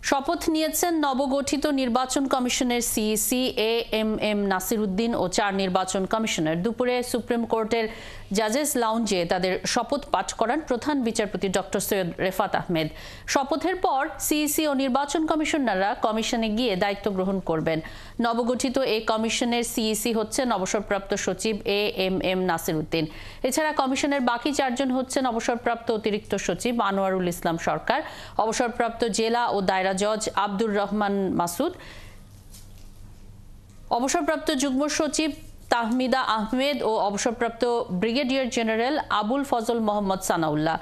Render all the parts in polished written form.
শপথ নিয়েছেন নবগঠিত নির্বাচন কমিশনের সিইসি এএমএম নাসির উদ্দিন ও 4 নির্বাচন কমিশনার। দুপুরে সুপ্রিম কোর্টের জাজেস লাউঞ্জে তাদের শপথ পাঠ করান প্রধান বিচারপতি ডক্টর সৈয়দ রেফাত আহমেদ। শপথের পর সিইসি ও নির্বাচন কমিশনাররা কমিশনে গিয়ে দায়িত্ব গ্রহণ করবেন। নবগঠিত এই কমিশনের সিইসি হচ্ছেন অবসরপ্রাপ্ত সচিব এএমএম নাসির উদ্দিন। এছাড়া কমিশনের বাকি 4 জন হচ্ছেন অবসরপ্রাপ্ত অতিরিক্ত সচিব আনোয়ারুল ইসলাম সরকার, অবসরপ্রাপ্ত জেলা ও দায়রা জজ আব্দুর রহমান মাসুদ, অবসরপ্রাপ্ত যুগ্ম সচিব তাহমিদা আহমেদ ও অবসরপ্রাপ্ত ব্রিগেডিয়ার জেনারেল আবুল ফজল মোহাম্মদ সানাউল্লাহ।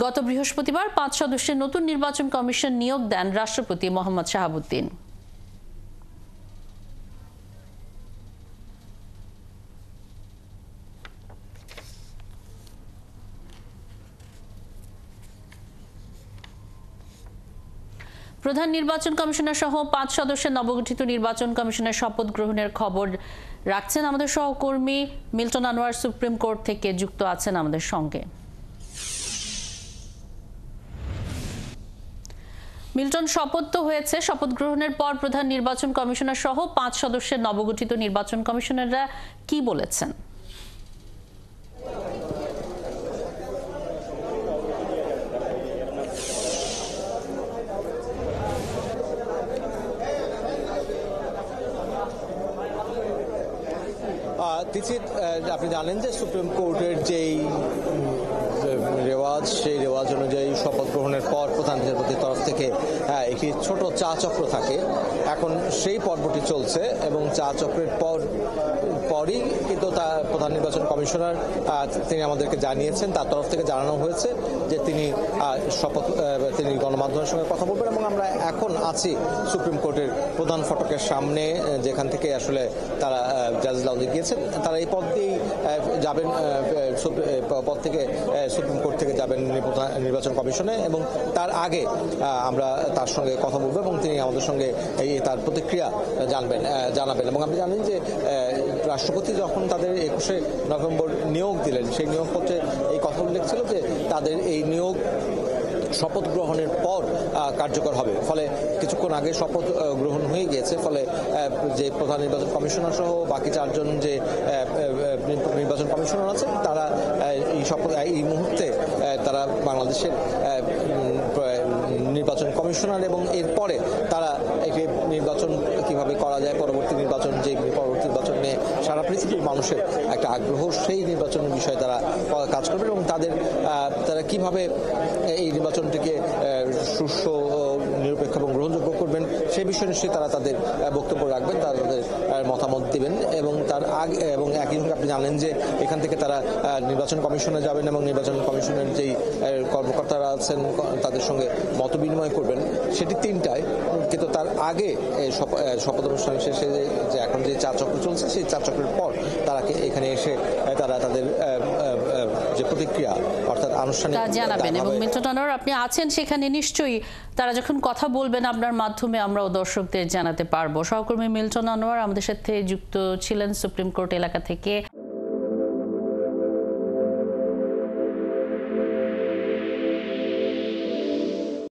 গত বৃহস্পতিবার 5 সদস্যের নতুন নির্বাচন কমিশন নিয়োগ দেন রাষ্ট্রপতি মোহাম্মদ শাহাবুদ্দিন। প্রধান নির্বাচন কমিশনার সহ 5 সদস্যের নবগঠিত নির্বাচন কমিশনের শপথ গ্রহণের খবর রাখছেন আমাদের সহকর্মী মিল্টন আনোয়ার। সুপ্রিম কোর্ট থেকে যুক্ত আছেন আমাদের সঙ্গে। মিল্টন, শপথ তো হয়েছে, শপথ গ্রহণের পর প্রধান নির্বাচন কমিশনার সহ 5 সদস্যের নবগঠিত নির্বাচন কমিশনাররা কি বলেছেন? আপনি জানেন যে সুপ্রিম কোর্টের যেই রেওয়াজ, সেই রেওয়াজ অনুযায়ী শপথ গ্রহণের পর প্রধান বিচারপতির তরফ থেকে একটি ছোট চা চক্র থাকে। এখন সেই পর্বটি চলছে এবং চা চক্রের পরই কিন্তু প্রধান নির্বাচন কমিশনার তিনি আমাদেরকে জানিয়েছেন, তার তরফ থেকে জানানো হয়েছে যে তিনি গণমাধ্যমের সঙ্গে কথা বলবেন। এবং আমরা এখন আছি সুপ্রিম কোর্টের প্রধান ফটকের সামনে, যেখান থেকে আসলে তারা জাজ লাউঞ্জে গিয়েছেন। তারা এই পথ দিয়েই যাবেন, পথ থেকে সুপ্রিম কোর্ট থেকে যাবেন নির্বাচন কমিশনে এবং তার আগে আমরা তার সঙ্গে কথা বলবো এবং তিনি আমাদের সঙ্গে তার প্রতিক্রিয়া জানাবেন। এবং আপনি জানেন যে রাষ্ট্রপতি যখন তাদের 21শে নভেম্বর নিয়োগ দিলেন, সেই নিয়োগপত্রে এই কথা উল্লেখ ছিল যে তাদের এই নিয়োগ শপথ গ্রহণের পর কার্যকর হবে। ফলে কিছুক্ষণ আগে শপথ গ্রহণ হয়ে গিয়েছে। ফলে যে প্রধান নির্বাচন কমিশনার সহ বাকি 4 জন যে নির্বাচন কমিশনার আছেন, তারা এই মুহূর্তে তারা বাংলাদেশের নির্বাচন কমিশনার এবং এরপরে তারা একটি নির্বাচন কিভাবে করা যায়, পরবর্তী নির্বাচন নিয়ে সারা পৃথিবীর মানুষের একটা আগ্রহ, সেই নির্বাচনের বিষয়ে তারা কাজ করবেন এবং তারা কিভাবে এই নির্বাচনটিকে সুষ্ঠু, নিরপেক্ষ এবং গ্রহণযোগ্য করবেন সেই বিষয়ে নিশ্চয়ই তারা তাদের বক্তব্য রাখবেন, তাদের মতামত দিবেন। এবং তার আগে এবং একইভাবে আপনি জানেন যে এখান থেকে তারা নির্বাচন কমিশনে যাবেন এবং নির্বাচন কমিশনের যেই কর্মকর্তারা আছেন তাদের সঙ্গে মত বিনিময় করবেন। সেটি 3টায়, কিন্তু তার আগে শপথ অনুষ্ঠান শেষে যে এখন যে চা চক্র চলছে, সেই চা চক্রের পর তারা এখানে এসে তারা তাদের যে প্রতিক্রিয়া অর্থাৎ আনুষ্ঠানিক জানাবেন। এবং মিল্টন আনোয়ার, আপনি আছেন সেখানে, নিশ্চয়ই তারা যখন কথা বলবেন আপনার মাধ্যমে আমরাও দর্শকদের জানাতে পারবো। সহকর্মী মিল্টন আনোয়ার আমাদের সাথে যুক্ত ছিলেন সুপ্রিম কোর্ট এলাকা থেকে।